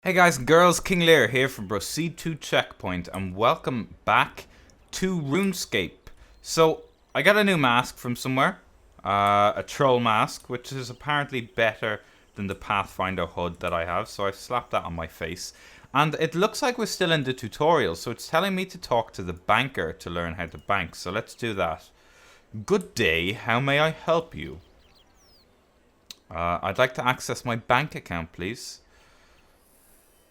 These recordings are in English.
Hey guys and girls, King Lir here from Proceed to Checkpoint, and welcome back to Runescape. So, I got a new mask from somewhere, a troll mask, which is apparently better than the Pathfinder hood that I have, so I've slapped that on my face. And it looks like we're still in the tutorial, so it's telling me to talk to the banker to learn how to bank, so let's do that. Good day, how may I help you? I'd like to access my bank account, please.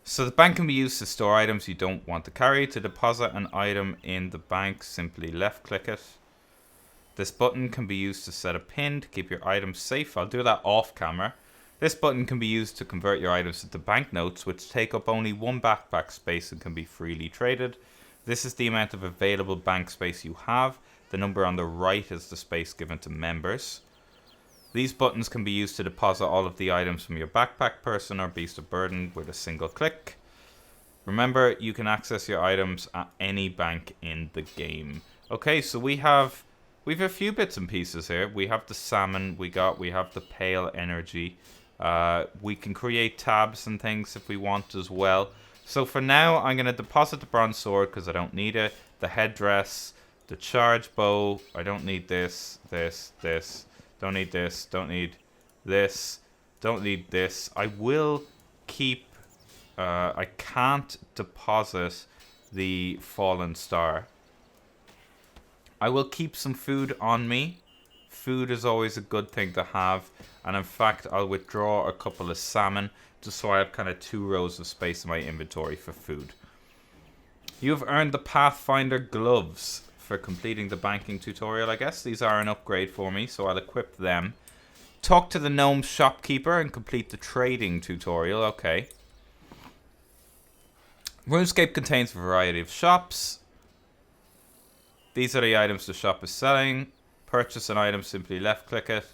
So the bank can be used to store items you don't want to carry. To deposit an item in the bank, simply left click it. This button can be used to set a pin to keep your items safe. I'll do that off camera. This button can be used to convert your items into banknotes, which take up only one backpack space and can be freely traded. This is the amount of available bank space you have. The number on the right is the space given to members. These buttons can be used to deposit all of the items from your backpack, person, or beast of burden with a single click. Remember, you can access your items at any bank in the game. Okay, so we've a few bits and pieces here. We have the salmon, we have the pale energy. We can create tabs and things if we want as well. So for now, I'm going to deposit the bronze sword because I don't need it. The headdress, the charge bow. I don't need this. Don't need this, don't need this, don't need this. I will keep, I can't deposit the fallen star. I will keep some food on me. Food is always a good thing to have. And in fact, I'll withdraw a couple of salmon just so I have kind of 2 rows of space in my inventory for food. You have earned the Pathfinder gloves for completing the banking tutorial, I guess. These are an upgrade for me, so I'll equip them. Talk to the gnome shopkeeper and complete the trading tutorial. Okay. RuneScape contains a variety of shops. These are the items the shop is selling. Purchase an item, simply left click it,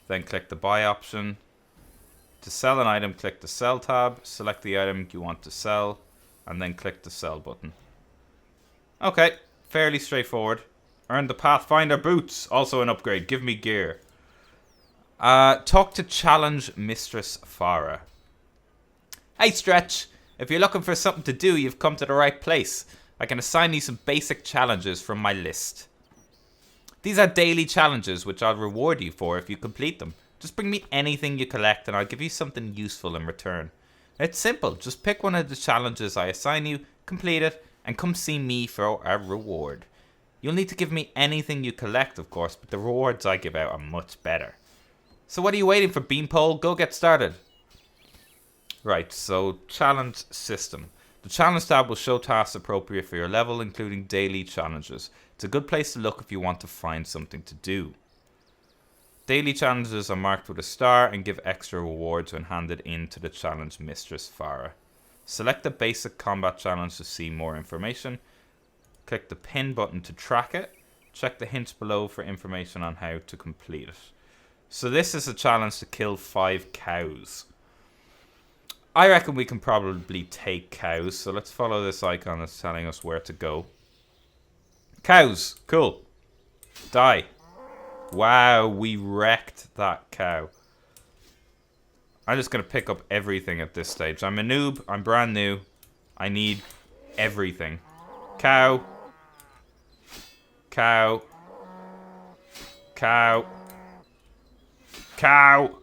then click the buy option. To sell an item, click the sell tab, select the item you want to sell, and then click the sell button. Okay. Fairly straightforward. Earn the Pathfinder boots. Also an upgrade. Give me gear. Talk to Challenge Mistress Farah. Hey Stretch. If you're looking for something to do, you've come to the right place. I can assign you some basic challenges from my list. These are daily challenges which I'll reward you for if you complete them. Just bring me anything you collect and I'll give you something useful in return. It's simple. Just pick one of the challenges I assign you, complete it, and come see me for a reward. You'll need to give me anything you collect, of course, but the rewards I give out are much better. So what are you waiting for, Beanpole? Go get started. Right, so challenge system. The challenge tab will show tasks appropriate for your level, including daily challenges. It's a good place to look if you want to find something to do. Daily challenges are marked with a star and give extra rewards when handed in to the challenge Mistress Farah. Select the basic combat challenge to see more information. Click the pin button to track it. Check the hints below for information on how to complete it. So this is a challenge to kill 5 cows. I reckon we can probably take cows. So let's follow this icon that's telling us where to go. Cows. Cool. Die. Wow, we wrecked that cow. I'm just going to pick up everything at this stage. I'm a noob. I'm brand new. I need everything. Cow. Cow. Cow. Cow.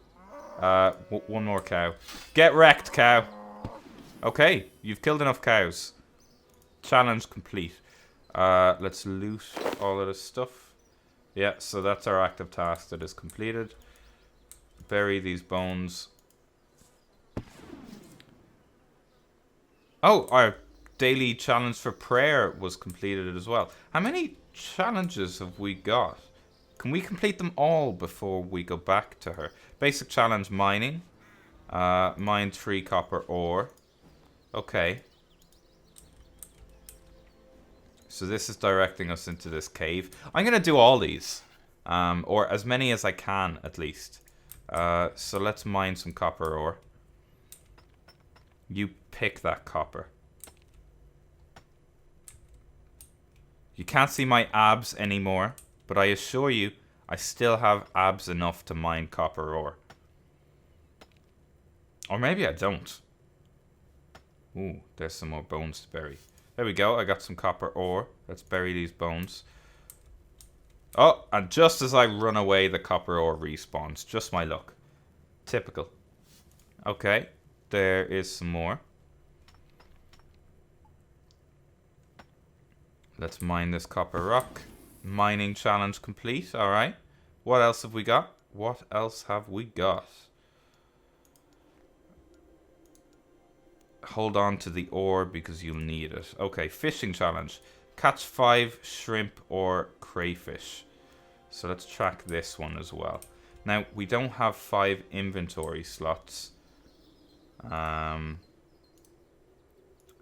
One more cow. Get wrecked, cow. Okay, you've killed enough cows. Challenge complete. Let's loot all of this stuff. Yeah, so that's our active task that is completed. Bury these bones. Oh, our daily challenge for prayer was completed as well. How many challenges have we got? Can we complete them all before we go back to her? Basic challenge, mining. Mine 3 copper ore. Okay. So this is directing us into this cave. I'm going to do all these. Or as many as I can, at least. So let's mine some copper ore. You pick that copper. You can't see my abs anymore, but I assure you, I still have abs enough to mine copper ore. Or maybe I don't. Ooh, there's some more bones to bury. There we go. I got some copper ore. Let's bury these bones. Oh, and just as I run away, the copper ore respawns. Just my luck. Typical. Okay, there is some more. Let's mine this copper rock. Mining challenge complete. Alright. What else have we got? What else have we got? Hold on to the ore because you'll need it. Okay, fishing challenge. Catch 5 shrimp or crayfish. So let's track this one as well. Now, we don't have 5 inventory slots.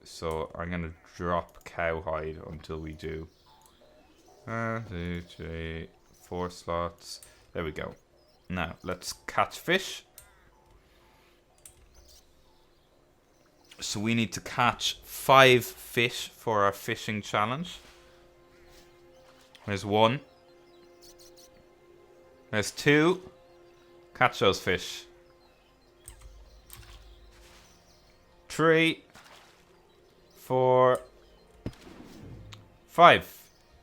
So I'm going to drop cowhide until we do. 1, 2, 3, 4 slots. There we go. Now, let's catch fish. So we need to catch 5 fish for our fishing challenge. There's 1. There's 2. Catch those fish. 3, 4, 5.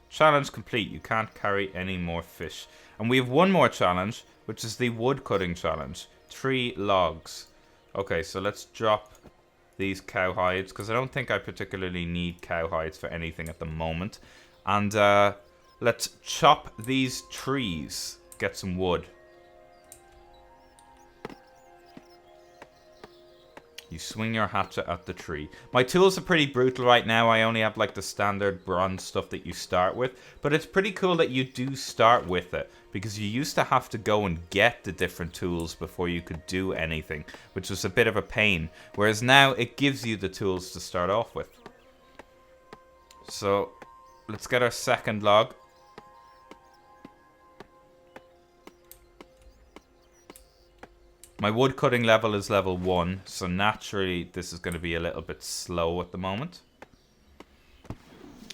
Challenge complete. You can't carry any more fish. And we have one more challenge, which is the wood cutting challenge. 3 logs. Okay, so let's drop these cow hides, because I don't think I particularly need cow hides for anything at the moment. And let's chop these trees. Get some wood. You swing your hatchet at the tree. My tools are pretty brutal right now. I only have like the standard bronze stuff that you start with. But it's pretty cool that you do start with it. Because you used to have to go and get the different tools before you could do anything. Which was a bit of a pain. Whereas now it gives you the tools to start off with. So let's get our second log. My wood cutting level is level 1, so naturally this is going to be a little bit slow at the moment.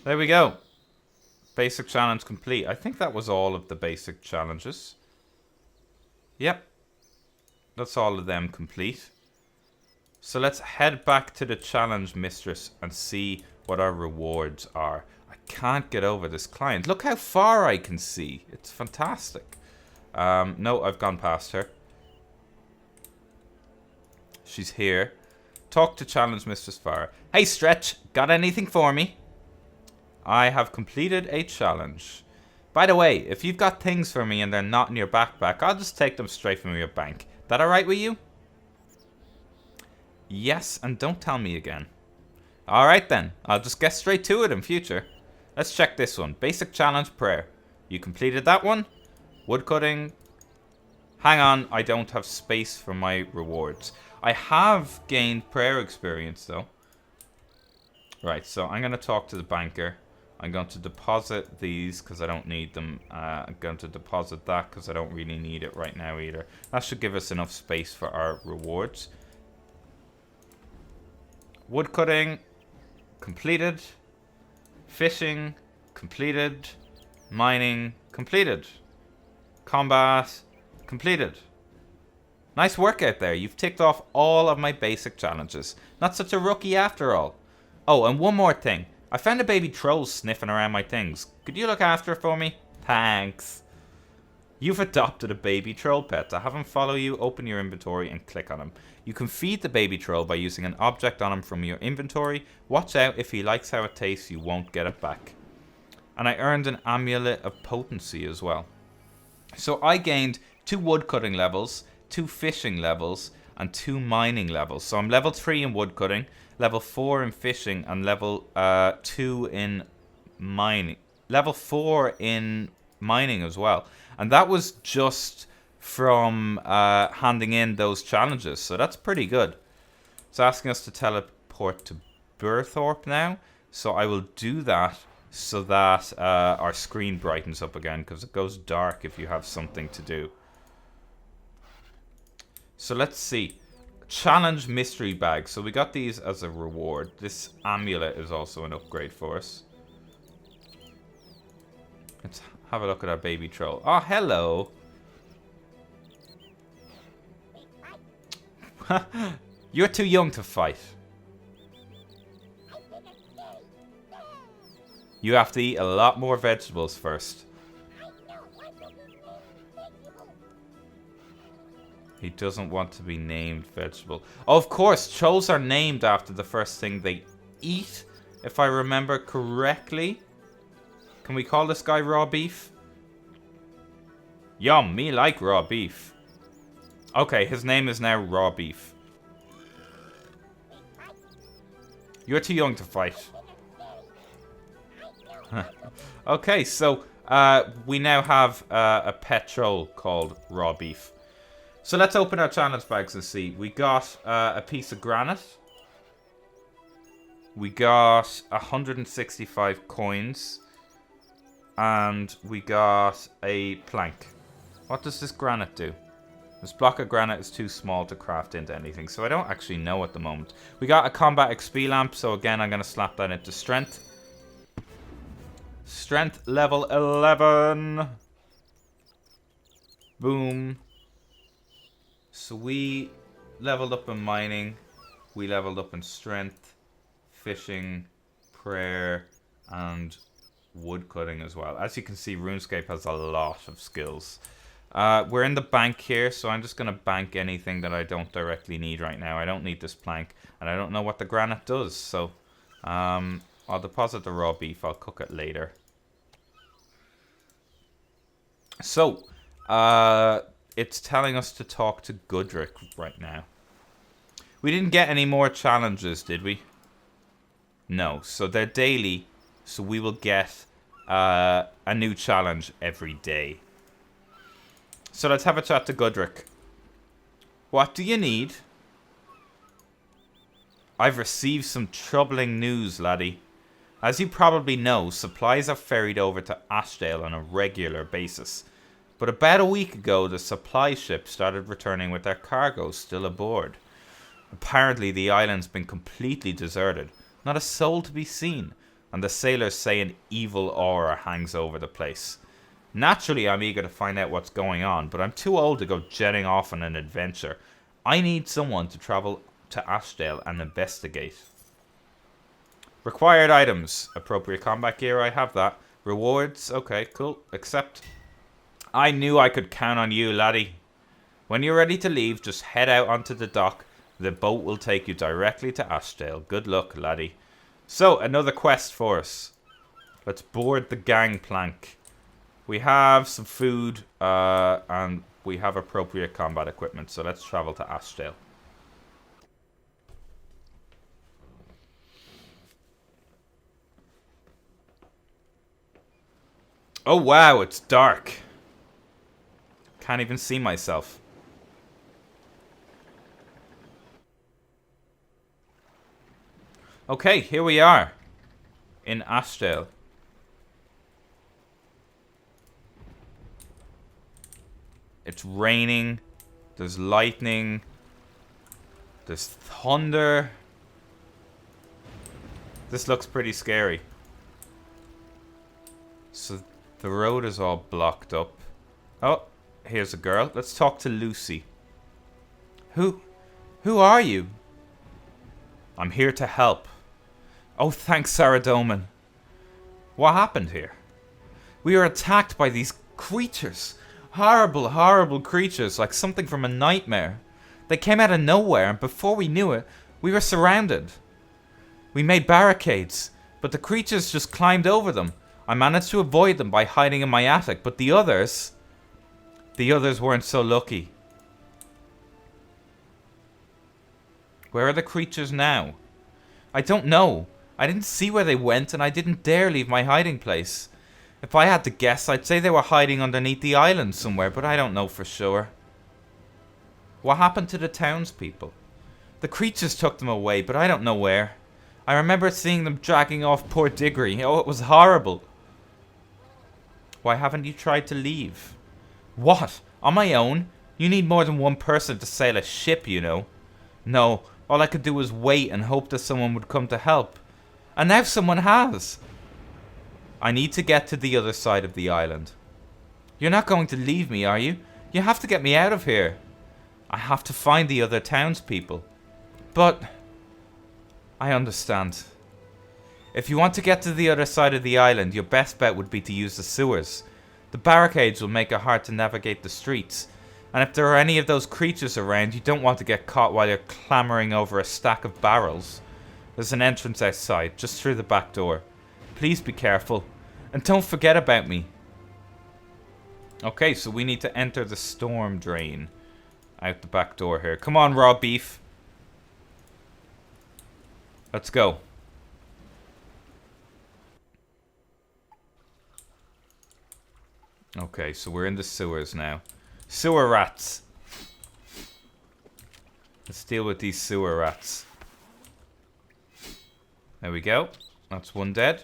There we go. Basic challenge complete. I think that was all of the basic challenges. Yep. That's all of them complete. So let's head back to the challenge mistress and see what our rewards are. I can't get over this client. Look how far I can see. It's fantastic. No, I've gone past her. She's here. Talk to challenge Mistress Farah. Hey Stretch, got anything for me? I have completed a challenge. By the way, if you've got things for me and they're not in your backpack, I'll just take them straight from your bank. That alright with you? Yes, and don't tell me again. Alright then, I'll just get straight to it in future. Let's check this one. Basic challenge prayer. You completed that one? Woodcutting. Hang on, I don't have space for my rewards. I have gained prayer experience though. Right, so I'm going to talk to the banker. I'm going to deposit these because I don't need them. I'm going to deposit that because I don't really need it right now either. That should give us enough space for our rewards. Woodcutting completed. Fishing completed. Mining completed. Combat completed. Nice work out there. You've ticked off all of my basic challenges. Not such a rookie after all. Oh, and one more thing. I found a baby troll sniffing around my things. Could you look after it for me? Thanks. You've adopted a baby troll pet. To have him follow you, open your inventory and click on him. You can feed the baby troll by using an object on him from your inventory. Watch out, if he likes how it tastes, you won't get it back. And I earned an amulet of potency as well. So I gained 2 woodcutting levels, 2 fishing levels, and 2 mining levels. So I'm level 3 in woodcutting, level 4 in fishing, and level 2 in mining. Level 4 in mining as well. And that was just from handing in those challenges. So that's pretty good. It's asking us to teleport to Burthorpe now. So I will do that so that our screen brightens up again, because it goes dark if you have something to do. So let's see. Challenge mystery bag. So we got these as a reward. This amulet is also an upgrade for us. Let's have a look at our baby troll. Oh, hello. You're too young to fight. You have to eat a lot more vegetables first. He doesn't want to be named vegetable. Oh, of course, trolls are named after the first thing they eat, if I remember correctly. Can we call this guy raw beef? Yum, me like raw beef. Okay, his name is now raw beef. You're too young to fight. Okay, so we now have a pet troll called raw beef. So let's open our challenge bags and see. We got a piece of granite. We got 165 coins. And we got a plank. What does this granite do? This block of granite is too small to craft into anything, so I don't actually know at the moment. We got a combat XP lamp, so again I'm going to slap that into strength. Strength level 11. Boom. So we leveled up in mining. We leveled up in strength, fishing, prayer, and wood cutting as well. As you can see, RuneScape has a lot of skills. We're in the bank here, so I'm just going to bank anything that I don't directly need right now. I don't need this plank, and I don't know what the granite does, so I'll deposit the raw beef. I'll cook it later. So, it's telling us to talk to Goodrick right now. We didn't get any more challenges, did we? No, so they're daily, so we will get a new challenge every day. So let's have a chat to Goodrick. What do you need? I've received some troubling news, laddie. As you probably know, supplies are ferried over to Ashdale on a regular basis. But about a week ago, the supply ship started returning with their cargo still aboard. Apparently, the island's been completely deserted. Not a soul to be seen. And the sailors say an evil aura hangs over the place. Naturally, I'm eager to find out what's going on, but I'm too old to go jetting off on an adventure. I need someone to travel to Ashdale and investigate. Required items. Appropriate combat gear, I have that. Rewards, okay, cool. Accept. I knew I could count on you, laddie. When you're ready to leave, just head out onto the dock. The boat will take you directly to Ashdale. Good luck, laddie. So, another quest for us. Let's board the gangplank. We have some food, and we have appropriate combat equipment. So let's travel to Ashdale. Oh wow, it's dark. Can't even see myself. Okay, here we are. In Ashdale. It's raining. There's lightning. There's thunder. This looks pretty scary. So the road is all blocked up. Oh, here's a girl. Let's talk to Lucy. Who are you? I'm here to help. Oh, thanks, Sarah Doman. What happened here? We were attacked by these creatures. Horrible, horrible creatures, like something from a nightmare. They came out of nowhere, and before we knew it, we were surrounded. We made barricades, but the creatures just climbed over them. I managed to avoid them by hiding in my attic, but the others weren't so lucky. Where are the creatures now? I don't know. I didn't see where they went, and I didn't dare leave my hiding place. If I had to guess, I'd say they were hiding underneath the island somewhere, but I don't know for sure. What happened to the townspeople? The creatures took them away, but I don't know where. I remember seeing them dragging off poor Diggory. Oh, it was horrible. Why haven't you tried to leave? What? On my own? You need more than one person to sail a ship, you know. No, all I could do was wait and hope that someone would come to help. And now someone has. I need to get to the other side of the island. You're not going to leave me, are you? You have to get me out of here. I have to find the other townspeople. But I understand. If you want to get to the other side of the island, your best bet would be to use the sewers. The barricades will make it hard to navigate the streets. And if there are any of those creatures around, you don't want to get caught while you're clambering over a stack of barrels. There's an entrance outside, just through the back door. Please be careful. And don't forget about me. Okay, so we need to enter the storm drain out the back door here. Come on, raw beef. Let's go. Okay, so we're in the sewers now. Sewer rats. Let's deal with these sewer rats. There we go. That's one dead.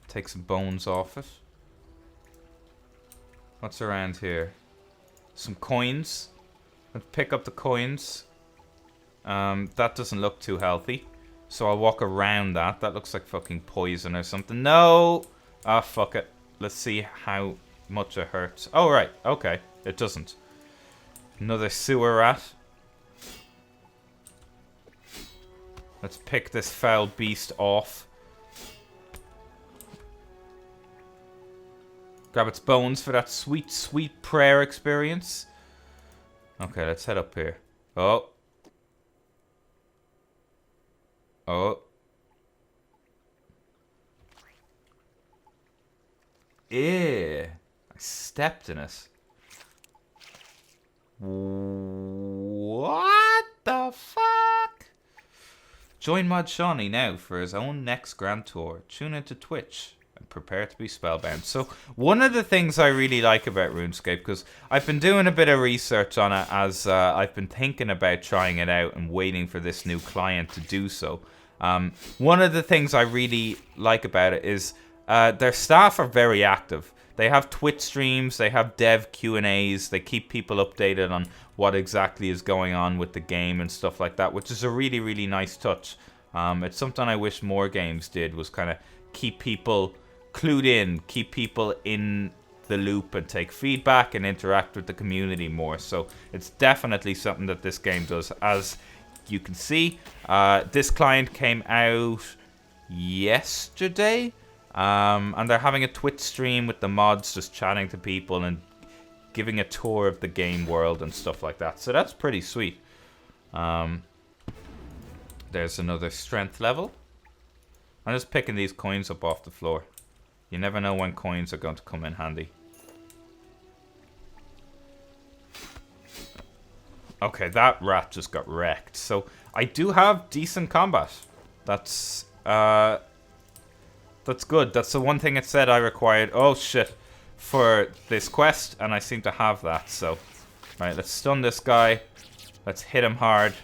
Take some bones off it. What's around here? Some coins. Let's pick up the coins. That doesn't look too healthy. So I'll walk around that. That looks like fucking poison or something. No! Ah, fuck it. Let's see how much it hurts. Oh, right. Okay. It doesn't. Another sewer rat. Let's pick this foul beast off. Grab its bones for that sweet, sweet prayer experience. Okay, let's head up here. Oh. Oh. Ew. I stepped in it. What the fuck? Join Mod Shawnee now for his own next Grand Tour. Tune into Twitch and prepare to be spellbound. So, one of the things I really like about RuneScape, because I've been doing a bit of research on it as I've been thinking about trying it out and waiting for this new client to do so. One of the things I really like about it is their staff are very active. They have Twitch streams, they have dev Q&As, they keep people updated on what exactly is going on with the game and stuff like that, which is a really, really nice touch. It's something I wish more games did, was kind of keep people clued in, keep people in the loop and take feedback and interact with the community more. So it's definitely something that this game does. As you can see, this client came out yesterday. And they're having a Twitch stream with the mods, just chatting to people and giving a tour of the game world and stuff like that. So that's pretty sweet. There's another strength level. I'm just picking these coins up off the floor. You never know when coins are going to come in handy. Okay, that rat just got wrecked. So I do have decent combat. That's good. That's the one thing it said I required. Oh, shit. For this quest. And I seem to have that. So, right, let's stun this guy. Let's hit him hard.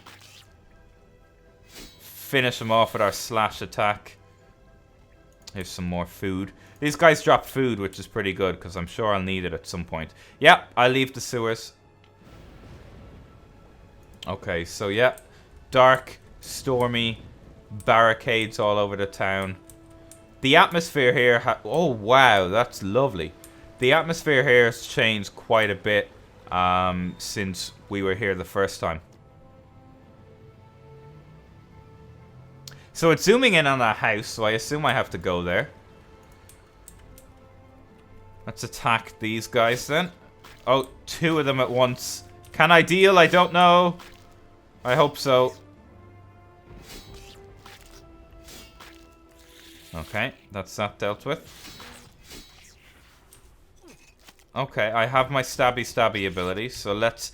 Finish him off with our slash attack. Here's some more food. These guys drop food, which is pretty good, because I'm sure I'll need it at some point. Yeah, I'll leave the sewers. Okay, so yeah. Dark, stormy, barricades all over the town. The atmosphere here, oh wow, that's lovely. The atmosphere here has changed quite a bit since we were here the first time. So it's zooming in on that house, so I assume I have to go there. Let's attack these guys then. Oh, two of them at once. Can I deal? I don't know. I hope so. Okay, that's that dealt with. Okay, I have my stabby ability, so let's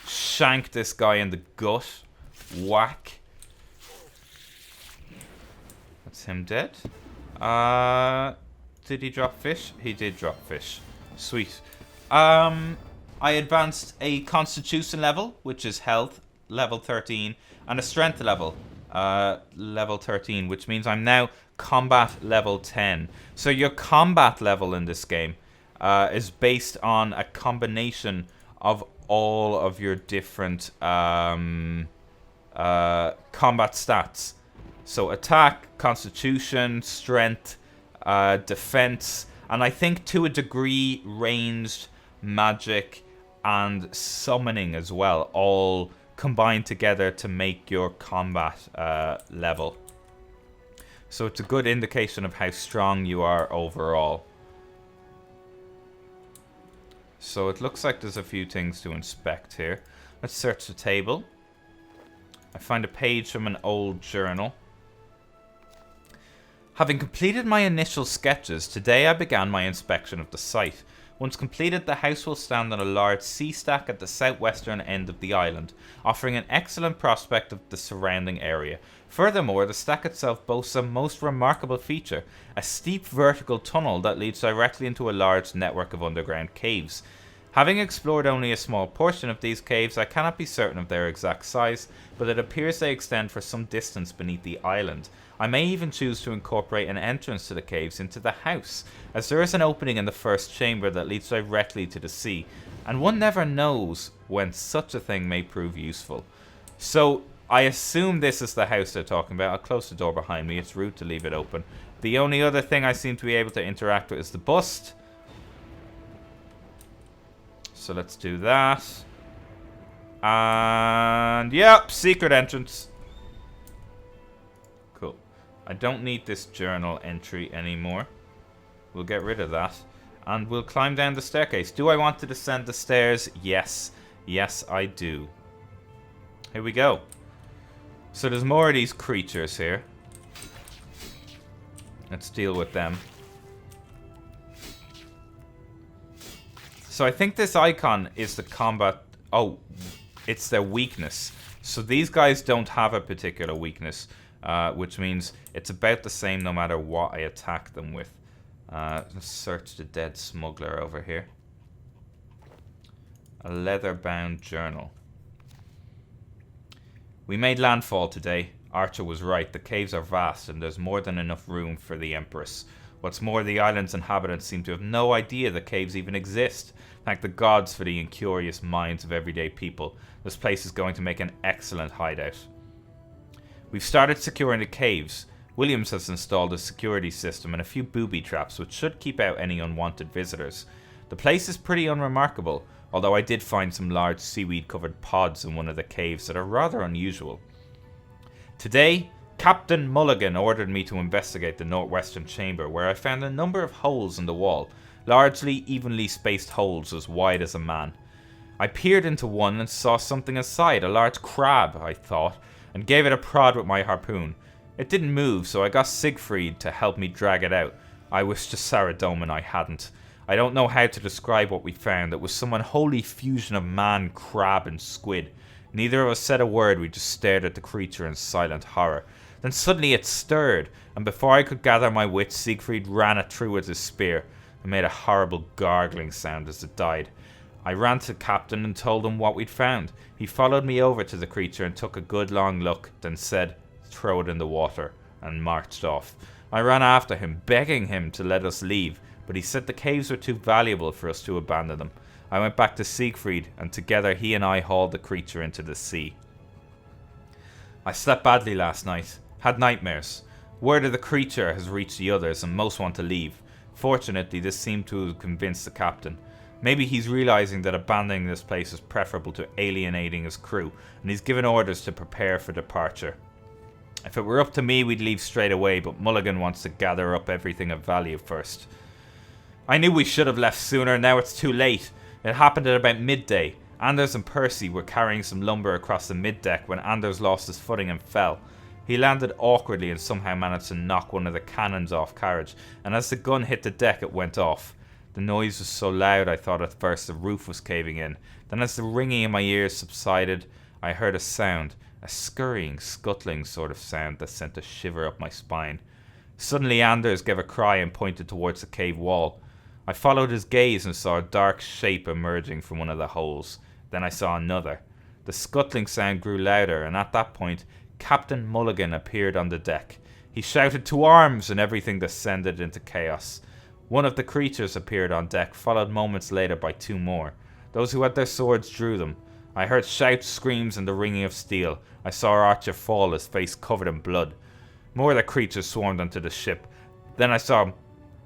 shank this guy in the gut. Whack. That's him dead. Did he drop fish? He did drop fish. Sweet. I advanced a constitution level, which is health, level 13, and a strength level, level 13, which means I'm now combat level 10. So your combat level in this game is based on a combination of all of your different combat stats. So attack, constitution, strength, defense, and I think to a degree ranged, magic, and summoning as well, all combined together to make your combat level. So it's a good indication of how strong you are overall. So it looks like there's a few things to inspect here. Let's search the table. I find a page from an old journal. Having completed my initial sketches, today I began my inspection of the site. Once completed, the house will stand on a large sea stack at the southwestern end of the island, offering an excellent prospect of the surrounding area. Furthermore, the stack itself boasts a most remarkable feature, a steep vertical tunnel that leads directly into a large network of underground caves. Having explored only a small portion of these caves, I cannot be certain of their exact size, but it appears they extend for some distance beneath the island. I may even choose to incorporate an entrance to the caves into the house, as there is an opening in the first chamber that leads directly to the sea, and one never knows when such a thing may prove useful. So, I assume this is the house they're talking about. I'll close the door behind me, it's rude to leave it open. The only other thing I seem to be able to interact with is the bust. So let's do that. And yep, secret entrance. Cool. I don't need this journal entry anymore. We'll get rid of that. And we'll climb down the staircase. Do I want to descend the stairs? Yes. Yes, I do. Here we go. So there's more of these creatures here. Let's deal with them. So I think this icon is the combat... Oh, it's their weakness. So these guys don't have a particular weakness, which means it's about the same no matter what I attack them with. Let's search the dead smuggler over here. A leather-bound journal. We made landfall today. Archer was right. The caves are vast and there's more than enough room for the Empress. What's more, the island's inhabitants seem to have no idea the caves even exist. Thank the gods for the incurious minds of everyday people. This place is going to make an excellent hideout. We've started securing the caves. Williams has installed a security system and a few booby traps which should keep out any unwanted visitors. The place is pretty unremarkable, although I did find some large seaweed-covered pods in one of the caves that are rather unusual. Today, Captain Mulligan ordered me to investigate the northwestern chamber, where I found a number of holes in the wall, largely evenly spaced holes as wide as a man. I peered into one and saw something inside, a large crab, I thought, and gave it a prod with my harpoon. It didn't move, so I got Siegfried to help me drag it out. I wish to Saradomin I hadn't. I don't know how to describe what we found. It was some unholy fusion of man, crab, and squid. Neither of us said a word, we just stared at the creature in silent horror. Then suddenly it stirred, and before I could gather my wits, Siegfried ran it through with his spear. It made a horrible gargling sound as it died. I ran to the captain and told him what we'd found. He followed me over to the creature and took a good long look, then said, "Throw it in the water," and marched off. I ran after him, begging him to let us leave, but he said the caves were too valuable for us to abandon them. I went back to Siegfried, and together he and I hauled the creature into the sea. I slept badly last night. Had nightmares. Word of the creature has reached the others, and most want to leave. Fortunately, this seemed to have convinced the captain. Maybe he's realizing that abandoning this place is preferable to alienating his crew, and he's given orders to prepare for departure. If it were up to me, we'd leave straight away, but Mulligan wants to gather up everything of value first. I knew we should have left sooner, now it's too late. It happened at about midday. Anders and Percy were carrying some lumber across the middeck when Anders lost his footing and fell. He landed awkwardly and somehow managed to knock one of the cannons off carriage, and as the gun hit the deck it went off. The noise was so loud I thought at first the roof was caving in. Then as the ringing in my ears subsided, I heard a sound, a scurrying, scuttling sort of sound that sent a shiver up my spine. Suddenly Anders gave a cry and pointed towards the cave wall. I followed his gaze and saw a dark shape emerging from one of the holes. Then I saw another. The scuttling sound grew louder, and at that point Captain Mulligan appeared on the deck. He shouted, "To arms!" and everything descended into chaos. One of the creatures appeared on deck, followed moments later by two more. Those who had their swords drew them. I heard shouts, screams, and the ringing of steel. I saw Archer fall, his face covered in blood. More of the creatures swarmed onto the ship. Then I saw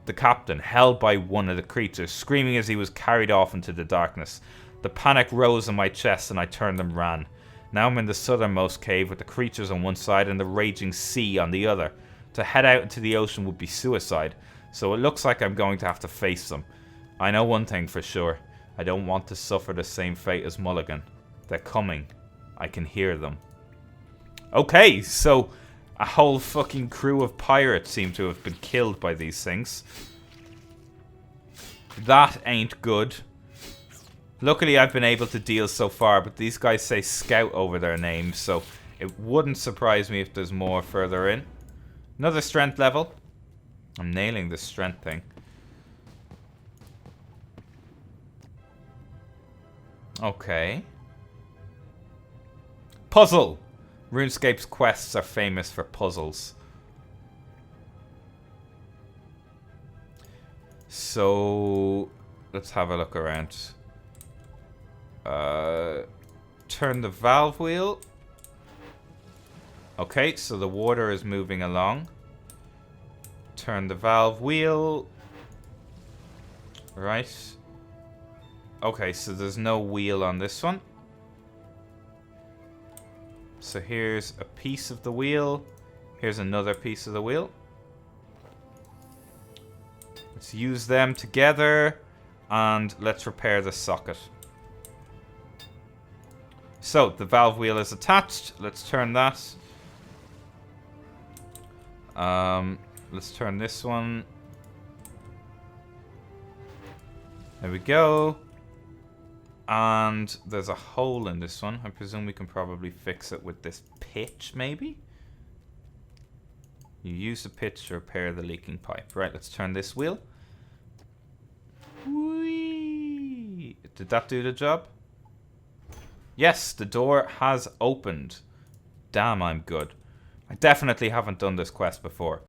the captain, held by one of the creatures, screaming as he was carried off into the darkness. The panic rose in my chest and I turned and ran. Now I'm in the southernmost cave with the creatures on one side and the raging sea on the other. To head out into the ocean would be suicide. So it looks like I'm going to have to face them. I know one thing for sure. I don't want to suffer the same fate as Mulligan. They're coming. I can hear them. Okay, so a whole fucking crew of pirates seem to have been killed by these things. That ain't good. Luckily I've been able to deal so far, but these guys say Scout over their names, so it wouldn't surprise me if there's more further in. Another strength level. I'm nailing this strength thing. Okay. Puzzle! RuneScape's quests are famous for puzzles. So, let's have a look around. Turn the valve wheel. Okay, so the water is moving along. Turn the valve wheel. Right. Okay, so there's no wheel on this one. So here's a piece of the wheel. Here's another piece of the wheel. Let's use them together. And let's repair the socket. So, the valve wheel is attached. Let's turn that. Let's turn this one. There we go. And there's a hole in this one. I presume we can probably fix it with this pitch, maybe? You use the pitch to repair the leaking pipe. Right, let's turn this wheel. Whee! Did that do the job? Yes, the door has opened. Damn, I'm good. I definitely haven't done this quest before.